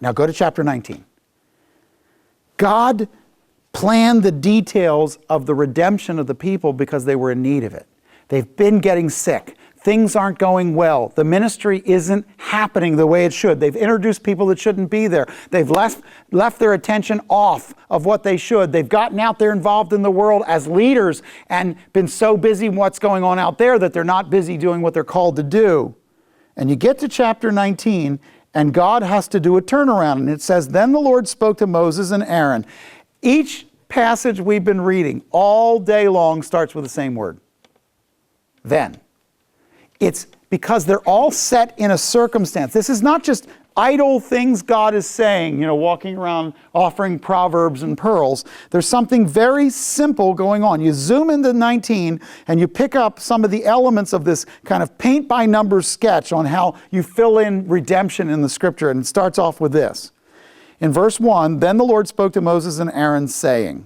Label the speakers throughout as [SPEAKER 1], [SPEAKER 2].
[SPEAKER 1] now go to chapter 19. God planned the details of the redemption of the people because they were in need of it. They've been getting sick. Things aren't going well. The ministry isn't happening the way it should. They've introduced people that shouldn't be there. They've left their attention off of what they should. They've gotten out there involved in the world as leaders and been so busy in what's going on out there that they're not busy doing what they're called to do. And you get to chapter 19, and God has to do a turnaround. And it says, "Then the Lord spoke to Moses and Aaron." Each passage we've been reading all day long starts with the same word. Then. It's because they're all set in a circumstance. This is not just idle things God is saying, walking around offering proverbs and pearls. There's something very simple going on. You zoom into 19 and you pick up some of the elements of this kind of paint by numbers sketch on how you fill in redemption in the scripture. And it starts off with this. In verse 1, "Then the Lord spoke to Moses and Aaron, saying,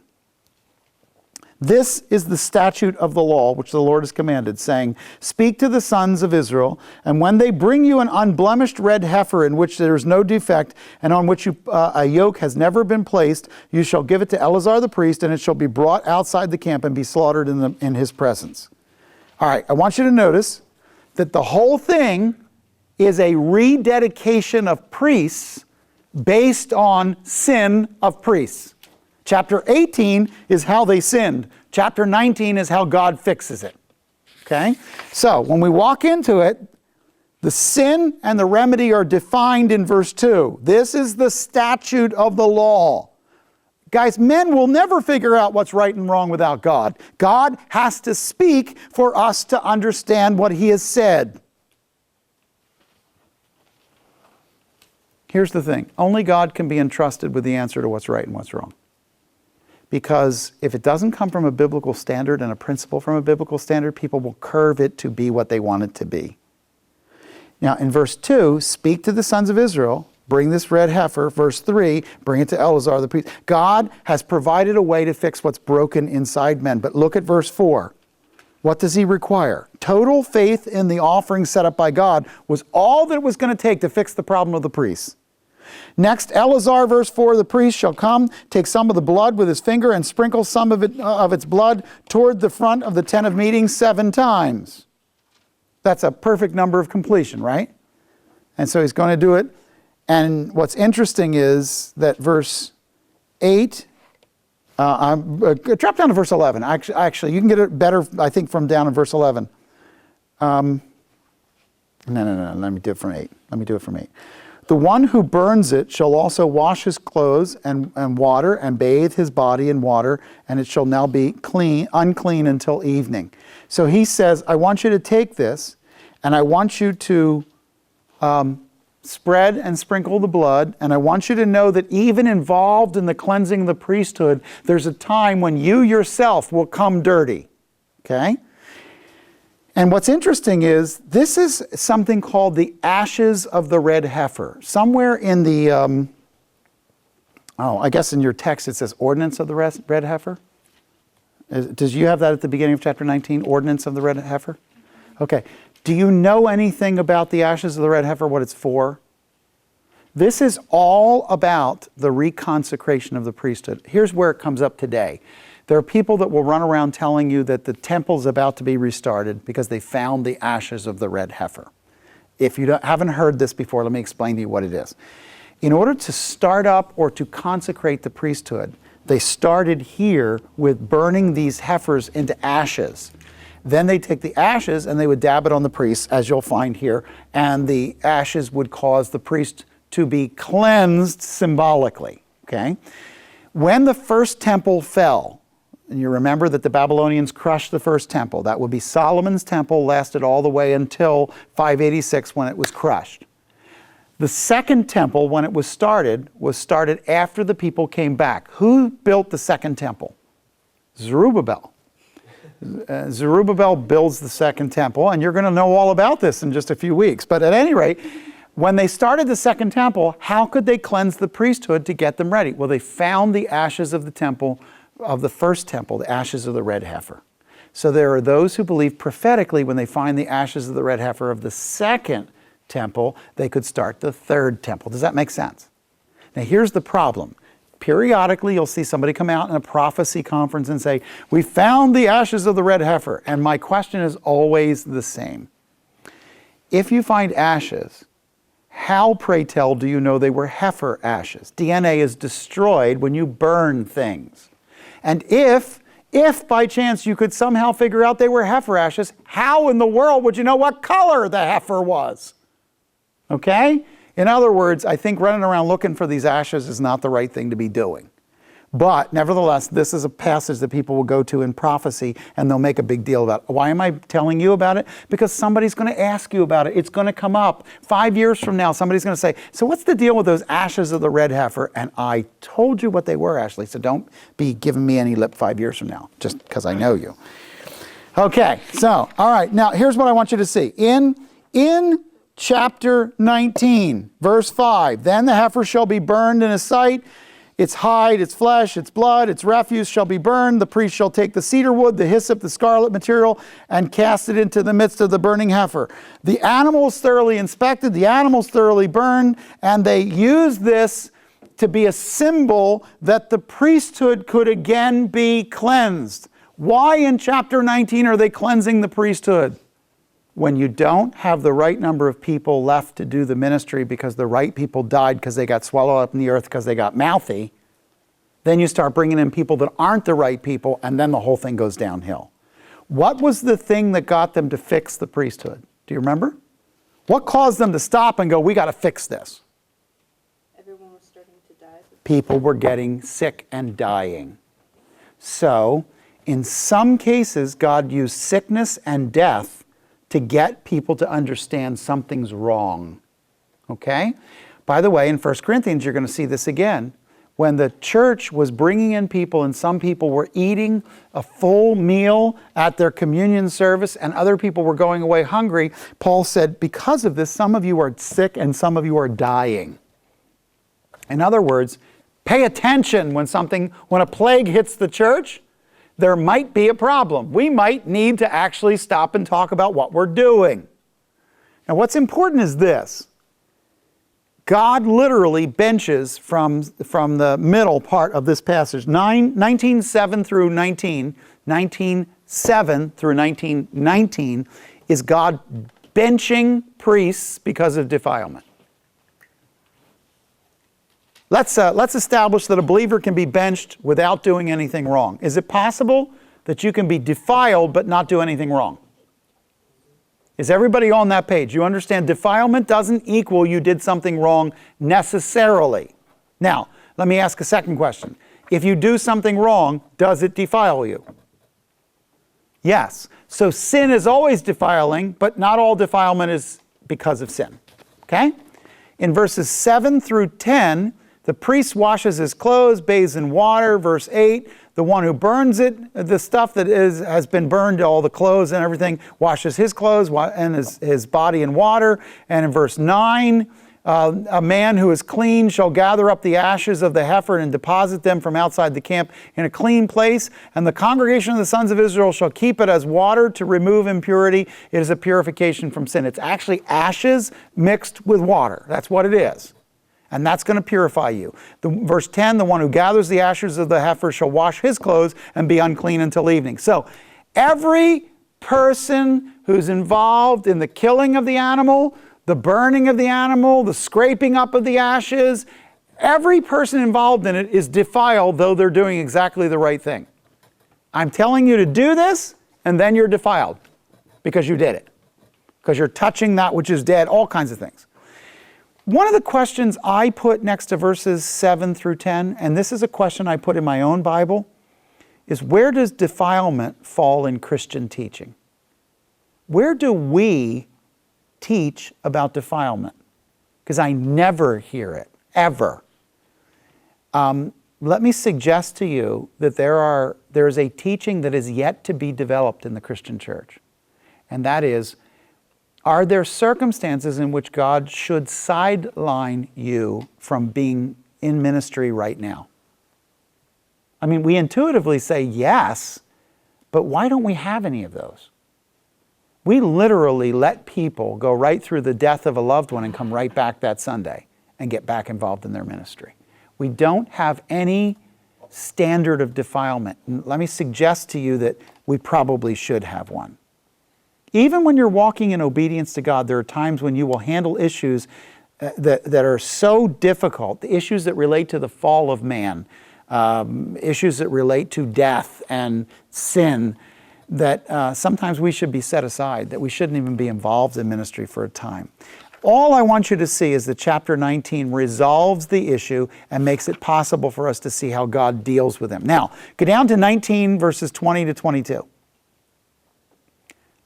[SPEAKER 1] This is the statute of the law which the Lord has commanded, saying, Speak to the sons of Israel, and when they bring you an unblemished red heifer in which there is no defect, and on which a yoke has never been placed, you shall give it to Eleazar the priest, and it shall be brought outside the camp and be slaughtered in his presence." All right, I want you to notice that the whole thing is a rededication of priests based on sin of priests. Chapter 18 is how they sinned. Chapter 19 is how God fixes it. Okay? So, when we walk into it, the sin and the remedy are defined in verse 2. This is the statute of the law. Guys, men will never figure out what's right and wrong without God. God has to speak for us to understand what He has said. Here's the thing. Only God can be entrusted with the answer to what's right and what's wrong. Because if it doesn't come from a biblical standard and a principle from a biblical standard, people will curve it to be what they want it to be. Now, in verse 2, "Speak to the sons of Israel, bring this red heifer." Verse 3, "Bring it to Eleazar the priest." God has provided a way to fix what's broken inside men. But look at verse 4. What does He require? Total faith in the offering set up by God was all that it was going to take to fix the problem of the priests. Next, Eleazar, verse 4, "The priest shall come, take some of the blood with his finger, and sprinkle some of its blood toward the front of the tent of meeting 7 times. That's a perfect number of completion, right? And so he's going to do it. And what's interesting is that verse 8, drop down to verse 11. Actually, you can get it better, I think, from down in verse 11. No, let me do it from 8. "The one who burns it shall also wash his clothes and water, and bathe his body in water, and it shall now be unclean until evening." So he says, I want you to take this, and I want you to spread and sprinkle the blood, and I want you to know that even involved in the cleansing of the priesthood, there's a time when you yourself will come dirty. Okay? And what's interesting is, this is something called the ashes of the red heifer. Somewhere in the, I guess in your text it says ordinance of the red heifer. Does you have that at the beginning of chapter 19, ordinance of the red heifer? Okay. Do you know anything about the ashes of the red heifer, what it's for? This is all about the reconsecration of the priesthood. Here's where it comes up today. There are people that will run around telling you that the temple's about to be restarted because they found the ashes of the red heifer. If you haven't heard this before, let me explain to you what it is. In order to start up or to consecrate the priesthood, they started here with burning these heifers into ashes. Then they take the ashes and they would dab it on the priests, as you'll find here, and the ashes would cause the priest to be cleansed symbolically. Okay? When the first temple fell, and you remember that the Babylonians crushed the first temple. That would be Solomon's temple, lasted all the way until 586 when it was crushed. The second temple, when it was started after the people came back. Who built the second temple? Zerubbabel. Zerubbabel builds the second temple, and you're going to know all about this in just a few weeks. But at any rate, when they started the second temple, how could they cleanse the priesthood to get them ready? Well, they found the ashes of the temple, of the first temple, the ashes of the red heifer. So there are those who believe prophetically when they find the ashes of the red heifer of the second temple, they could start the third temple. Does that make sense? Now here's the problem. Periodically, you'll see somebody come out in a prophecy conference and say, we found the ashes of the red heifer. And my question is always the same. If you find ashes, how, pray tell, do you know they were heifer ashes? DNA is destroyed when you burn things. And if by chance you could somehow figure out they were heifer ashes, how in the world would you know what color the heifer was? Okay? In other words, I think running around looking for these ashes is not the right thing to be doing. But nevertheless, this is a passage that people will go to in prophecy and they'll make a big deal about it. Why am I telling you about it? Because somebody's going to ask you about it. It's going to come up 5 years from now. Somebody's going to say, so what's the deal with those ashes of the red heifer? And I told you what they were, Ashley, so don't be giving me any lip 5 years from now, just because I know you. Okay, so, all right, now here's what I want you to see. In chapter 19, verse 5, then the heifer shall be burned in his sight. Its hide, its flesh, its blood, its refuse shall be burned. The priest shall take the cedar wood, the hyssop, the scarlet material, and cast it into the midst of the burning heifer. The animal is thoroughly inspected, the animal is thoroughly burned, and they use this to be a symbol that the priesthood could again be cleansed. Why in chapter 19 are they cleansing the priesthood? When you don't have the right number of people left to do the ministry because the right people died because they got swallowed up in the earth because they got mouthy, then you start bringing in people that aren't the right people, and then the whole thing goes downhill. What was the thing that got them to fix the priesthood? Do you remember? What caused them to stop and go, we got to fix this?
[SPEAKER 2] Everyone was starting to die.
[SPEAKER 1] People were getting sick and dying. So, in some cases, God used sickness and death to get people to understand something's wrong. Okay? By the way, in 1 Corinthians, you're going to see this again. When the church was bringing in people and some people were eating a full meal at their communion service and other people were going away hungry, Paul said, because of this, some of you are sick and some of you are dying. In other words, pay attention when a plague hits the church. There might be a problem. We might need to actually stop and talk about what we're doing. Now, what's important is this. God literally benches from the middle part of this passage, 19:7 through 19, 19:7 through 19:19, is God benching priests because of defilement. Let's establish that a believer can be benched without doing anything wrong. Is it possible that you can be defiled but not do anything wrong? Is everybody on that page? You understand defilement doesn't equal you did something wrong necessarily. Now, let me ask a second question. If you do something wrong, does it defile you? Yes. So sin is always defiling, but not all defilement is because of sin. Okay? In verses 7 through 10, the priest washes his clothes, bathes in water. Verse 8, the one who burns it, the stuff that has been burned, all the clothes and everything, washes his clothes and his body in water. And in verse 9, a man who is clean shall gather up the ashes of the heifer and deposit them from outside the camp in a clean place. And the congregation of the sons of Israel shall keep it as water to remove impurity. It is a purification from sin. It's actually ashes mixed with water. That's what it is. And that's going to purify you. Verse 10, the one who gathers the ashes of the heifer shall wash his clothes and be unclean until evening. So every person who's involved in the killing of the animal, the burning of the animal, the scraping up of the ashes, every person involved in it is defiled, though they're doing exactly the right thing. I'm telling you to do this, and then you're defiled because you did it. Because you're touching that which is dead, all kinds of things. One of the questions I put next to verses 7 through 10, and this is a question I put in my own Bible, is where does defilement fall in Christian teaching? Where do we teach about defilement? Because I never hear it, ever. Let me suggest to you that there is a teaching that is yet to be developed in the Christian church. And that is, are there circumstances in which God should sideline you from being in ministry right now? I mean, we intuitively say yes, but why don't we have any of those? We literally let people go right through the death of a loved one and come right back that Sunday and get back involved in their ministry. We don't have any standard of defilement. And let me suggest to you that we probably should have one. Even when you're walking in obedience to God, there are times when you will handle issues that are so difficult, the issues that relate to the fall of man, issues that relate to death and sin, that sometimes we should be set aside, that we shouldn't even be involved in ministry for a time. All I want you to see is that chapter 19 resolves the issue and makes it possible for us to see how God deals with them. Now, go down to 19 verses 20 to 22.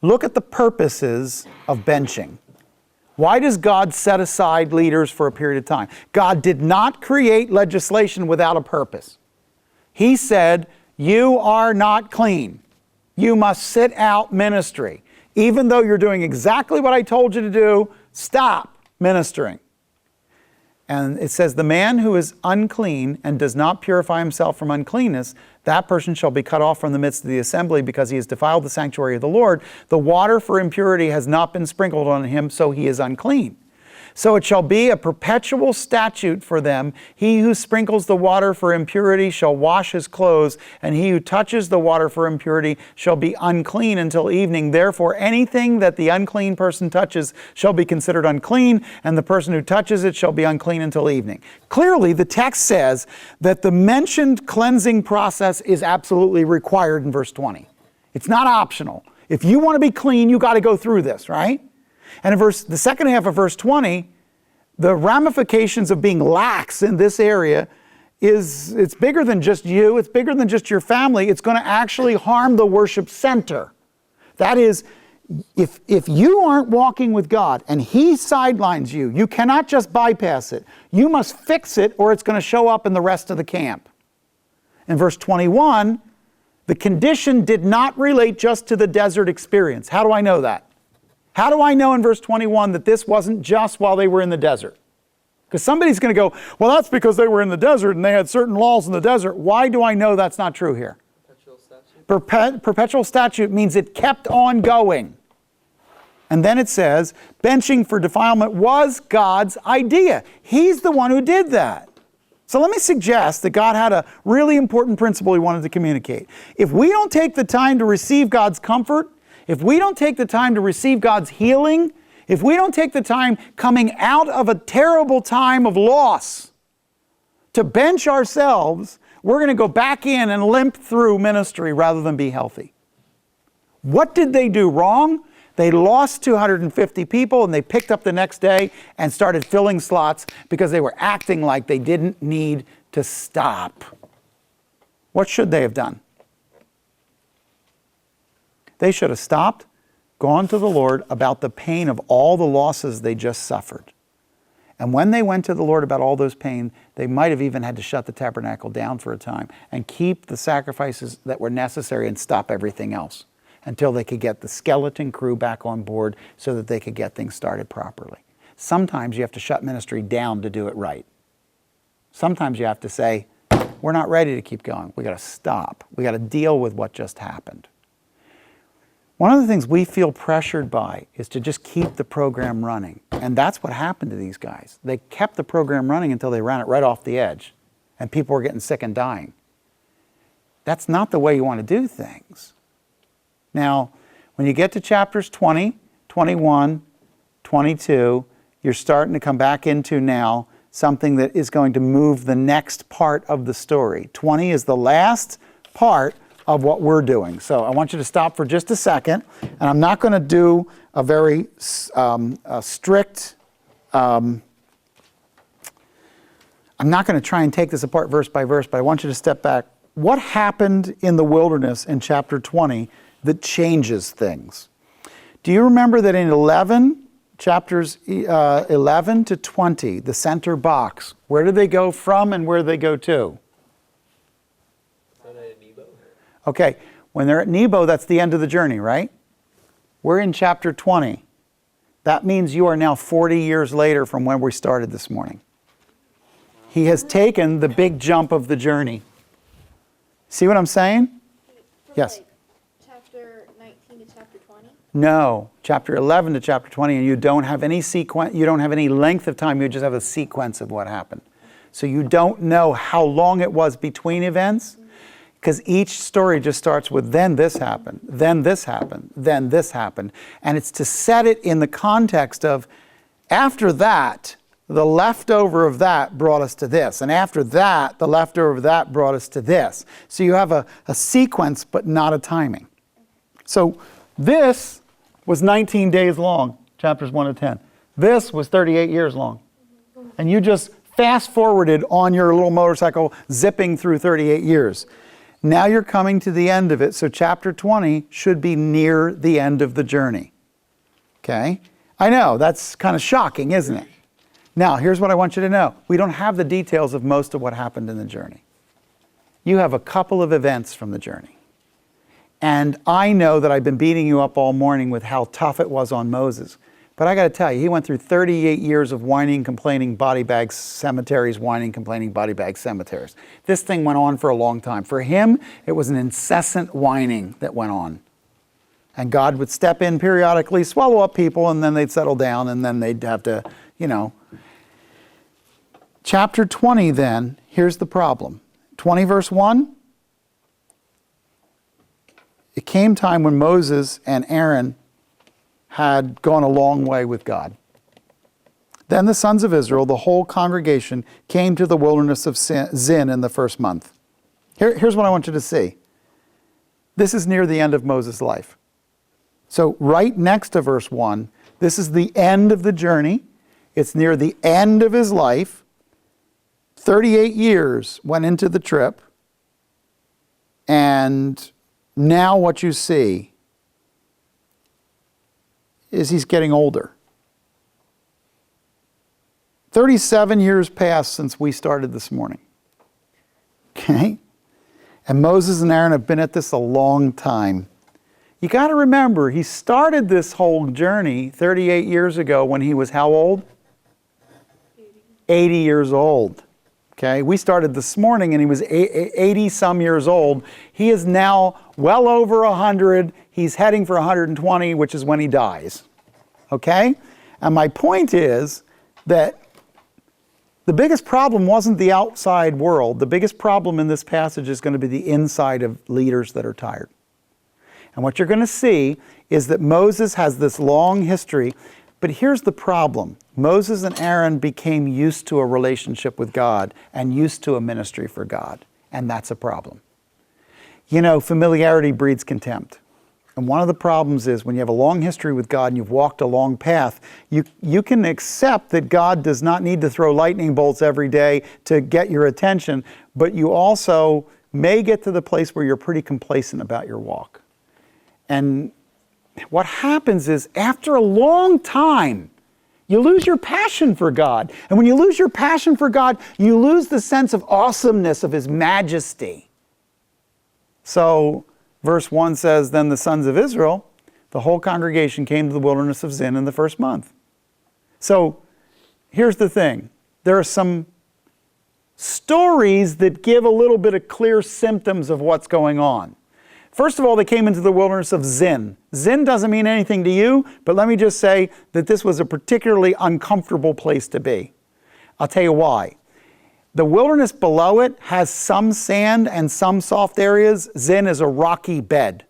[SPEAKER 1] Look at the purposes of benching. Why does God set aside leaders for a period of time? God did not create legislation without a purpose. He said, you are not clean. You must sit out ministry. Even though you're doing exactly what I told you to do, stop ministering. And it says, the man who is unclean and does not purify himself from uncleanness, that person shall be cut off from the midst of the assembly because he has defiled the sanctuary of the Lord. The water for impurity has not been sprinkled on him, so he is unclean. So it shall be a perpetual statute for them. He who sprinkles the water for impurity shall wash his clothes, and he who touches the water for impurity shall be unclean until evening. Therefore, anything that the unclean person touches shall be considered unclean, and the person who touches it shall be unclean until evening. Clearly, the text says that the mentioned cleansing process is absolutely required in verse 20. It's not optional. If you want to be clean, you got to go through this, right? And in the second half of verse 20, the ramifications of being lax in this area it's bigger than just you, it's bigger than just your family, it's going to actually harm the worship center. That is, if you aren't walking with God and He sidelines you, you cannot just bypass it. You must fix it or it's going to show up in the rest of the camp. In verse 21, the condition did not relate just to the desert experience. How do I know that? How do I know in verse 21 that this wasn't just while they were in the desert? Because somebody's going to go, well, that's because they were in the desert and they had certain laws in the desert. Why do I know that's not true here?
[SPEAKER 3] Perpetual statute.
[SPEAKER 1] Perpetual statute means it kept on going. And then it says, benching for defilement was God's idea. He's the one who did that. So let me suggest that God had a really important principle He wanted to communicate. If we don't take the time to receive God's comfort, if we don't take the time to receive God's healing, if we don't take the time coming out of a terrible time of loss to bench ourselves, we're going to go back in and limp through ministry rather than be healthy. What did they do wrong? They lost 250 people and they picked up the next day and started filling slots because they were acting like they didn't need to stop. What should they have done? They should have stopped, gone to the Lord about the pain of all the losses they just suffered. And when they went to the Lord about all those pain, they might have even had to shut the tabernacle down for a time and keep the sacrifices that were necessary and stop everything else until they could get the skeleton crew back on board so that they could get things started properly. Sometimes you have to shut ministry down to do it right. Sometimes you have to say, we're not ready to keep going. We got to stop. We got to deal with what just happened. One of the things we feel pressured by is to just keep the program running. And that's what happened to these guys. They kept the program running until they ran it right off the edge. And people were getting sick and dying. That's not the way you want to do things. Now, when you get to chapters 20, 21, 22, you're starting to come back into now something that is going to move the next part of the story. 20 is the last part of what we're doing. So I want you to stop for just a second, and I'm not going to do a very strict, I'm not going to try and take this apart verse by verse, but I want you to step back. What happened in the wilderness in chapter 20 that changes things? Do you remember that in chapters 11 to 20, the center box, where do they go from and where do they go to?
[SPEAKER 3] Sinai and Nebo.
[SPEAKER 1] Okay, when they're at Nebo, that's the end of the journey, right? We're in chapter 20. That means you are now 40 years later from when we started this morning. He has taken the big jump of the journey. See what I'm saying? Yes.
[SPEAKER 2] Like chapter 19 to chapter 20?
[SPEAKER 1] No, chapter 11 to chapter 20, and you don't have any sequence, you don't have any length of time, you just have a sequence of what happened. So you don't know how long it was between events, because each story just starts with then this happened, then this happened, then this happened. And it's to set it in the context of after that, the leftover of that brought us to this. And after that, the leftover of that brought us to this. So you have a sequence, but not a timing. So this was 19 days long, chapters 1 to 10. This was 38 years long. And you just fast forwarded on your little motorcycle, zipping through 38 years. Now you're coming to the end of it. So chapter 20 should be near the end of the journey. Okay? I know, that's kind of shocking, isn't it? Now, here's what I want you to know. We don't have the details of most of what happened in the journey. You have a couple of events from the journey. And I know that I've been beating you up all morning with how tough it was on Moses. But I got to tell you, he went through 38 years of whining, complaining, body bag cemeteries, whining, complaining, body bag cemeteries. This thing went on for a long time. For him, it was an incessant whining that went on. And God would step in periodically, swallow up people, and then they'd settle down, and then they'd have to, Chapter 20 then, here's the problem. 20 verse 1. It came time when Moses and Aaron had gone a long way with God. Then the sons of Israel, the whole congregation, came to the wilderness of Zin in the first month. Here's what I want you to see. This is near the end of Moses' life. So right next to verse 1, this is the end of the journey. It's near the end of his life. 38 years went into the trip. And now what you see is he's getting older. 37 years passed since we started this morning. Okay? And Moses and Aaron have been at this a long time. You got to remember, he started this whole journey 38 years ago when he was how old? 80 years old. Okay, we started this morning and he was 80 some years old. He is now well over 100. He's heading for 120, which is when he dies. Okay? And my point is that the biggest problem wasn't the outside world. The biggest problem in this passage is going to be the inside of leaders that are tired. And what you're going to see is that Moses has this long history. But here's the problem. Moses and Aaron became used to a relationship with God and used to a ministry for God. And that's a problem. Familiarity breeds contempt. And one of the problems is when you have a long history with God and you've walked a long path, you can accept that God does not need to throw lightning bolts every day to get your attention, but you also may get to the place where you're pretty complacent about your walk. And what happens is, after a long time, you lose your passion for God. And when you lose your passion for God, you lose the sense of awesomeness of His majesty. So, verse 1 says, then the sons of Israel, the whole congregation came to the wilderness of Zin in the first month. So, here's the thing. There are some stories that give a little bit of clear symptoms of what's going on. First of all, they came into the wilderness of Zin. Zin doesn't mean anything to you, but let me just say that this was a particularly uncomfortable place to be. I'll tell you why. The wilderness below it has some sand and some soft areas. Zin is a rocky bed.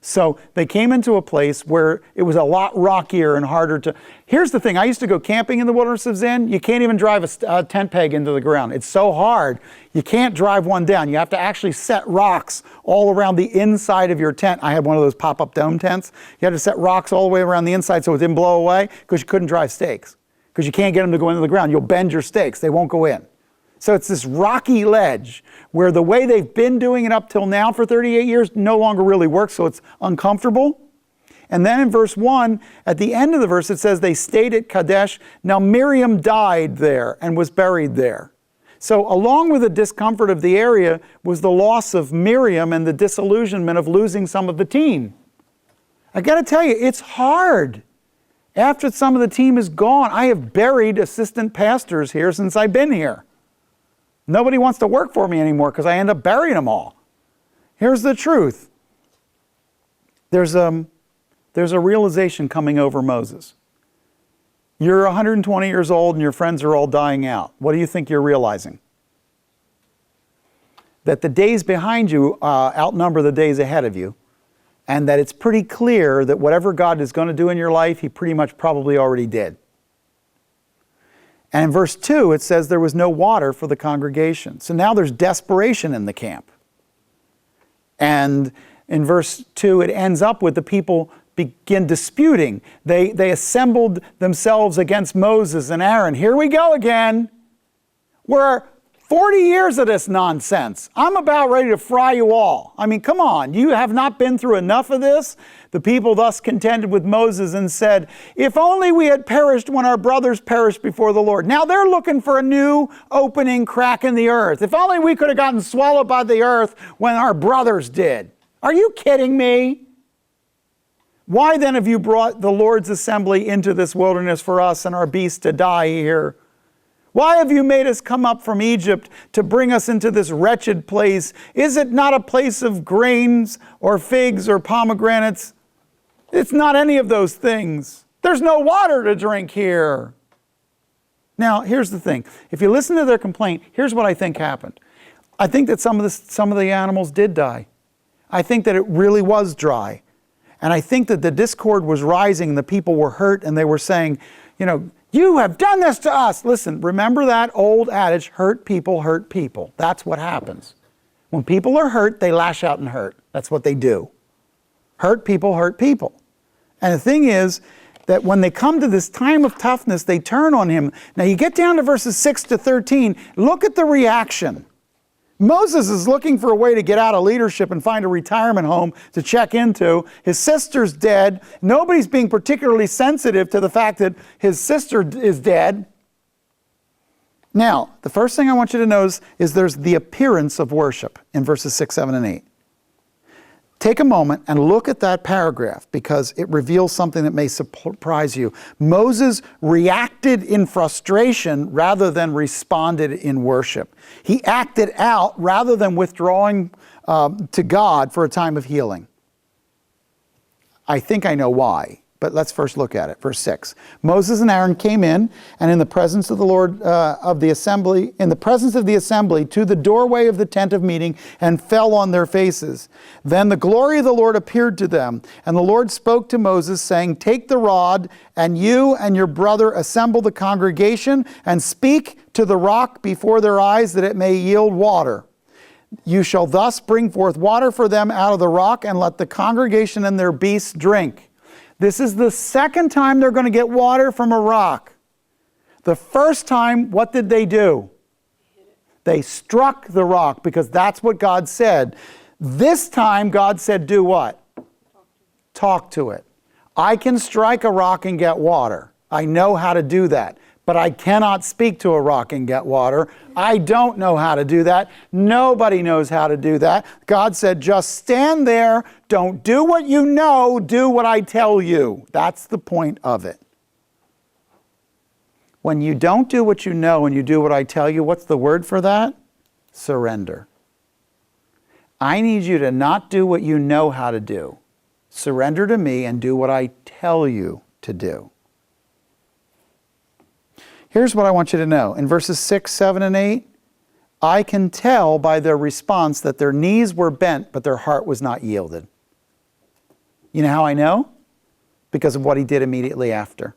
[SPEAKER 1] So they came into a place where it was a lot rockier and harder to... Here's the thing. I used to go camping in the wilderness of Zin. You can't even drive a tent peg into the ground. It's so hard. You can't drive one down. You have to actually set rocks all around the inside of your tent. I had one of those pop-up dome tents. You had to set rocks all the way around the inside so it didn't blow away because you couldn't drive stakes. Because you can't get them to go into the ground. You'll bend your stakes. They won't go in. So it's this rocky ledge where the way they've been doing it up till now for 38 years no longer really works, so it's uncomfortable. And then in verse 1, at the end of the verse, it says they stayed at Kadesh. Now Miriam died there and was buried there. So along with the discomfort of the area was the loss of Miriam and the disillusionment of losing some of the team. I got to tell you, it's hard. After some of the team is gone, I have buried assistant pastors here since I've been here. Nobody wants to work for me anymore because I end up burying them all. Here's the truth. There's a realization coming over Moses. You're 120 years old and your friends are all dying out. What do you think you're realizing? That the days behind you outnumber the days ahead of you, and that it's pretty clear that whatever God is going to do in your life, He pretty much probably already did. And in verse 2, it says there was no water for the congregation. So now there's desperation in the camp. And in verse 2, it ends up with the people begin disputing. They assembled themselves against Moses and Aaron. Here we go again. We're 40 years of this nonsense. I'm about ready to fry you all. I mean, come on. You have not been through enough of this? The people thus contended with Moses and said, if only we had perished when our brothers perished before the Lord. Now they're looking for a new opening crack in the earth. If only we could have gotten swallowed by the earth when our brothers did. Are you kidding me? Why then have you brought the Lord's assembly into this wilderness for us and our beasts to die here? Why have you made us come up from Egypt to bring us into this wretched place? Is it not a place of grains or figs or pomegranates? It's not any of those things. There's no water to drink here. Now, here's the thing. If you listen to their complaint, here's what I think happened. I think that some of the animals did die. I think that it really was dry. And I think that the discord was rising and the people were hurt and they were saying, you have done this to us. Listen, remember that old adage, hurt people hurt people. That's what happens. When people are hurt, they lash out and hurt. That's what they do. Hurt people hurt people. And the thing is that when they come to this time of toughness, they turn on him. Now you get down to verses 6 to 13. Look at the reaction. Moses is looking for a way to get out of leadership and find a retirement home to check into. His sister's dead. Nobody's being particularly sensitive to the fact that his sister is dead. Now, the first thing I want you to notice is there's the appearance of worship in verses 6, 7, and 8. Take a moment and look at that paragraph because it reveals something that may surprise you. Moses reacted in frustration rather than responded in worship. He acted out rather than withdrawing to God for a time of healing. I think I know why, but let's first look at it. Verse 6. Moses and Aaron came in, and in the presence of the Lord of the assembly, in the presence of the assembly, to the doorway of the tent of meeting, and fell on their faces. Then the glory of the Lord appeared to them, and the Lord spoke to Moses, saying, take the rod, and you and your brother assemble the congregation, and speak to the rock before their eyes, that it may yield water. You shall thus bring forth water for them out of the rock, and let the congregation and their beasts drink. This is the second time they're going to get water from a rock. The first time, what did they do? They struck the rock because that's what God said. This time, God said, do what? Talk to it. I can strike a rock and get water. I know how to do that. But I cannot speak to a rock and get water. I don't know how to do that. Nobody knows how to do that. God said, just stand there. Don't do what you know. Do what I tell you. That's the point of it. When you don't do what you know and you do what I tell you, what's the word for that? Surrender. I need you to not do what you know how to do. Surrender to me and do what I tell you to do. Here's what I want you to know. In verses 6, 7, and 8, I can tell by their response that their knees were bent, but their heart was not yielded. You know how I know? Because of what he did immediately after.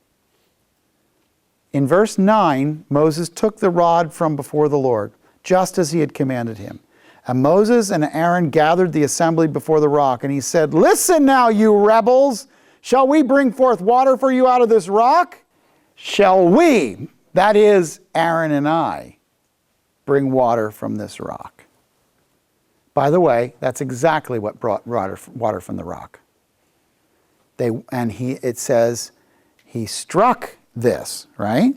[SPEAKER 1] In verse 9, Moses took the rod from before the Lord, just as he had commanded him. And Moses and Aaron gathered the assembly before the rock, and he said, listen now, you rebels! Shall we bring forth water for you out of this rock? Shall we? That is, Aaron and I, bring water from this rock. By the way, that's exactly what brought water from the rock. It says, he struck this, right?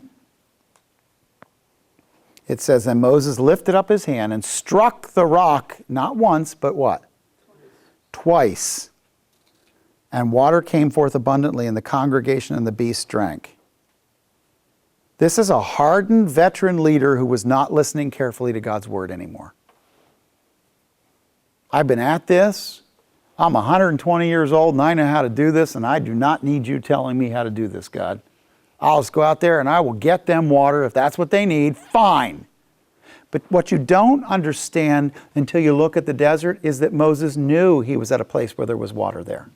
[SPEAKER 1] It says, and Moses lifted up his hand and struck the rock, not once, but what? Twice. And water came forth abundantly, and the congregation and the beasts drank. This is a hardened veteran leader who was not listening carefully to God's word anymore. I've been at this. I'm 120 years old and I know how to do this, and I do not need you telling me how to do this, God. I'll just go out there and I will get them water if that's what they need. Fine. But what you don't understand until you look at the desert is that Moses knew he was at a place where there was water there.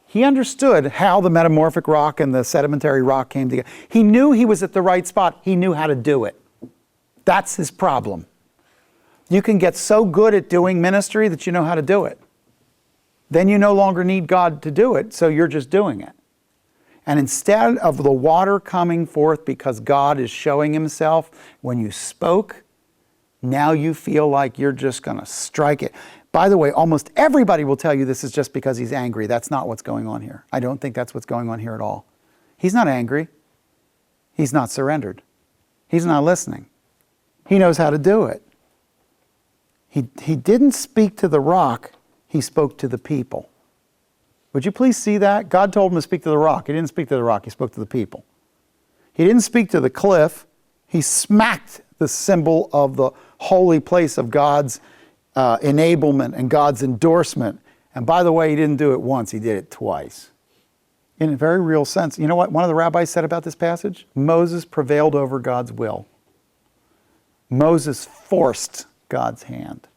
[SPEAKER 1] He understood how the metamorphic rock and the sedimentary rock came together. He knew he was at the right spot. He knew how to do it. That's his problem. You can get so good at doing ministry that you know how to do it. Then you no longer need God to do it, so you're just doing it. And instead of the water coming forth because God is showing himself, when you spoke, now you feel like you're just going to strike it. By the way, almost everybody will tell you this is just because he's angry. That's not what's going on here. I don't think that's what's going on here at all. He's not angry. He's not surrendered. He's not listening. He knows how to do it. He didn't speak to the rock. He spoke to the people. Would you please see that? God told him to speak to the rock. He didn't speak to the rock. He spoke to the people. He didn't speak to the cliff. He smacked the symbol of the holy place of God's enablement and God's endorsement. And by the way, he didn't do it once. He did it twice. In a very real sense. You know what one of the rabbis said about this passage? Moses prevailed over God's will. Moses forced God's hand.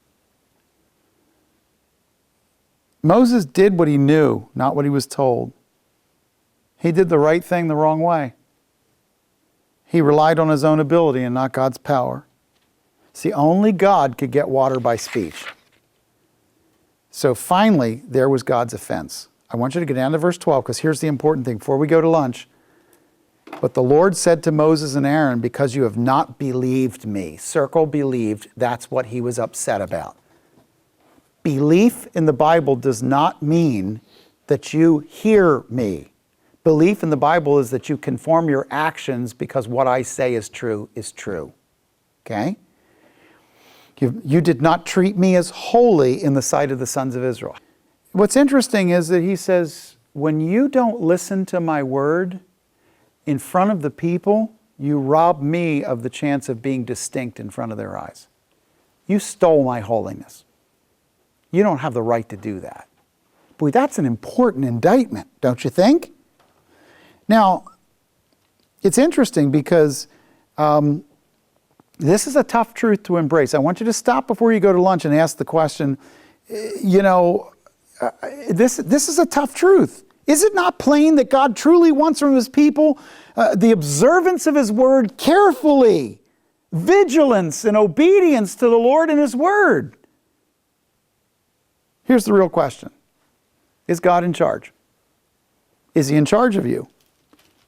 [SPEAKER 1] Moses did what he knew, not what he was told. He did the right thing the wrong way. He relied on his own ability and not God's power. See, only God could get water by speech. So finally, there was God's offense. I want you to get down to verse 12, because here's the important thing before we go to lunch. But the Lord said to Moses and Aaron, because you have not believed me. Circle believed. That's what he was upset about. Belief in the Bible does not mean that you hear me. Belief in the Bible is that you conform your actions because what I say is true. Okay? You did not treat me as holy in the sight of the sons of Israel. What's interesting is that he says, when you don't listen to my word in front of the people, you rob me of the chance of being distinct in front of their eyes. You stole my holiness. You don't have the right to do that. Boy, that's an important indictment, don't you think? Now, it's interesting because this is a tough truth to embrace. I want you to stop before you go to lunch and ask the question, this is a tough truth. Is it not plain that God truly wants from his people the observance of his word carefully, vigilance and obedience to the Lord and his word? Here's the real question. Is God in charge? Is he in charge of you?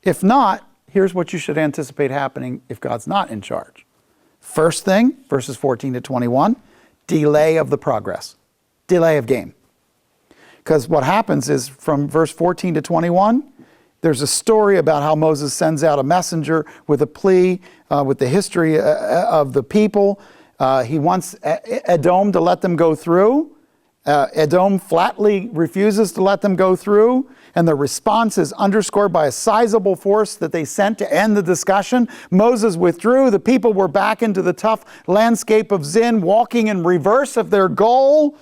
[SPEAKER 1] If not, here's what you should anticipate happening if God's not in charge. First thing, verses 14 to 21, delay of the progress. Delay of game. Because what happens is from verse 14 to 21, there's a story about how Moses sends out a messenger with a plea, with the history of the people. He wants Edom to let them go through. Edom flatly refuses to let them go through, and the response is underscored by a sizable force that they sent to end the discussion. Moses withdrew. The people were back into the tough landscape of Zin, walking in reverse of their goal.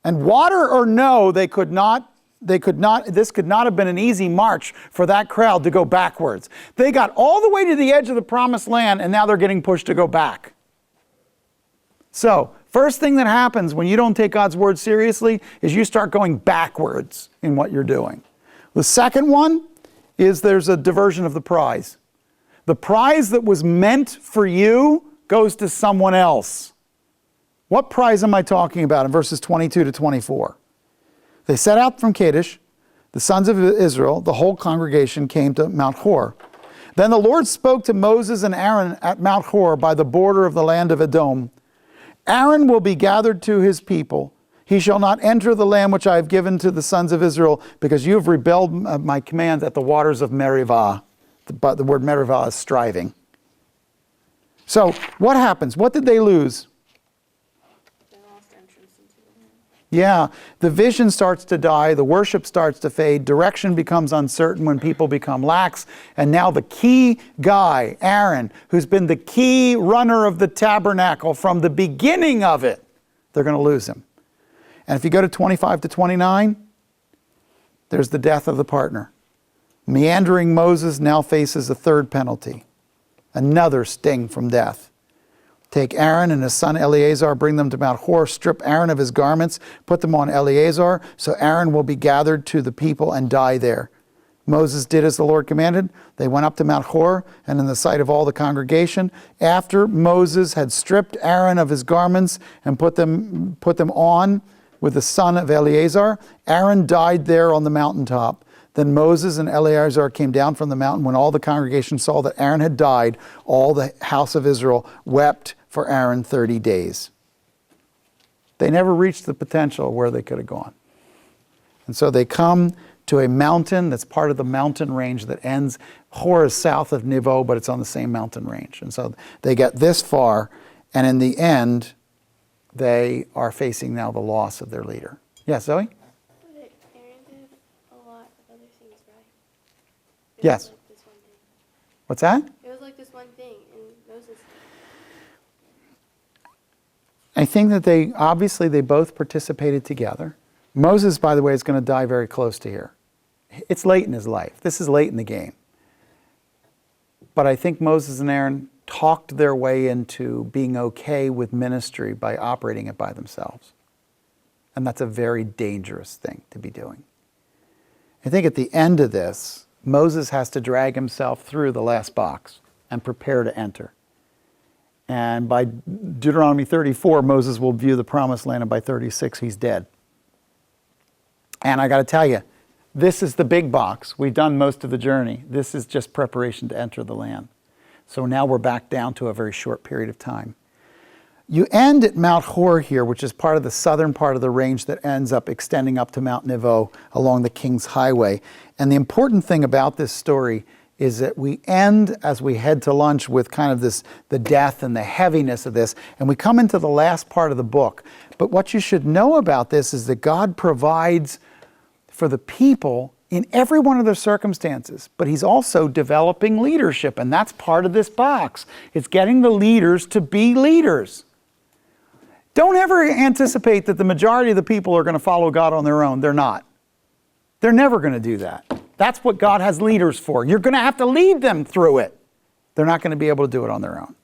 [SPEAKER 1] And water or no, this could not have been an easy march for that crowd to go backwards. They got all the way to the edge of the promised land, and now they're getting pushed to go back. So, first thing that happens when you don't take God's word seriously is you start going backwards in what you're doing. The second one is there's a diversion of the prize. The prize that was meant for you goes to someone else. What prize am I talking about in verses 22 to 24? They set out from Kadesh. The sons of Israel, the whole congregation, came to Mount Hor. Then the Lord spoke to Moses and Aaron at Mount Hor by the border of the land of Edom. Aaron will be gathered to his people. He shall not enter the land which I have given to the sons of Israel, because you have rebelled my commands at the waters of Meribah. But the word Meribah is striving. So what happens? What did they lose?
[SPEAKER 2] They lost entrance into the land.
[SPEAKER 1] Yeah, the vision starts to die, the worship starts to fade, direction becomes uncertain when people become lax, and now the key guy, Aaron, who's been the key runner of the tabernacle from the beginning of it, they're going to lose him. And if you go to 25 to 29, there's the death of the partner. Meandering Moses now faces a third penalty, another sting from death. Take Aaron and his son Eleazar, bring them to Mount Hor, strip Aaron of his garments, put them on Eleazar, so Aaron will be gathered to the people and die there. Moses did as the Lord commanded. They went up to Mount Hor, and in the sight of all the congregation, after Moses had stripped Aaron of his garments and put them on with the son of Eleazar, Aaron died there on the mountaintop. Then Moses and Eleazar came down from the mountain. When all the congregation saw that Aaron had died, all the house of Israel wept for Aaron 30 days. They never reached the potential where they could have gone. And so they come to a mountain that's part of the mountain range that ends. Hor is south of Nebo, but it's on the same mountain range. And so they get this far, and in the end, they are facing now the loss of their leader. Yes, Zoe?
[SPEAKER 2] But Aaron did a lot of other things, right?
[SPEAKER 1] Yes.
[SPEAKER 2] Like this one thing.
[SPEAKER 1] What's that?
[SPEAKER 2] It was like this one thing, and Moses.
[SPEAKER 1] I think that they both participated together. Moses, by the way, is going to die very close to here. It's late in his life. This is late in the game. But I think Moses and Aaron talked their way into being okay with ministry by operating it by themselves. And that's a very dangerous thing to be doing. I think at the end of this, Moses has to drag himself through the last box and prepare to enter. And by Deuteronomy 34, Moses will view the promised land, and by 36, he's dead. And I got to tell you, this is the big box. We've done most of the journey. This is just preparation to enter the land. So now we're back down to a very short period of time. You end at Mount Hor here, which is part of the southern part of the range that ends up extending up to Mount Nebo along the King's Highway. And the important thing about this story is that we end as we head to lunch with kind of the death and the heaviness of this, and we come into the last part of the book. But what you should know about this is that God provides for the people in every one of their circumstances, but he's also developing leadership, and that's part of this box. It's getting the leaders to be leaders. Don't ever anticipate that the majority of the people are going to follow God on their own. They're not. They're never going to do that. That's what God has leaders for. You're going to have to lead them through it. They're not going to be able to do it on their own.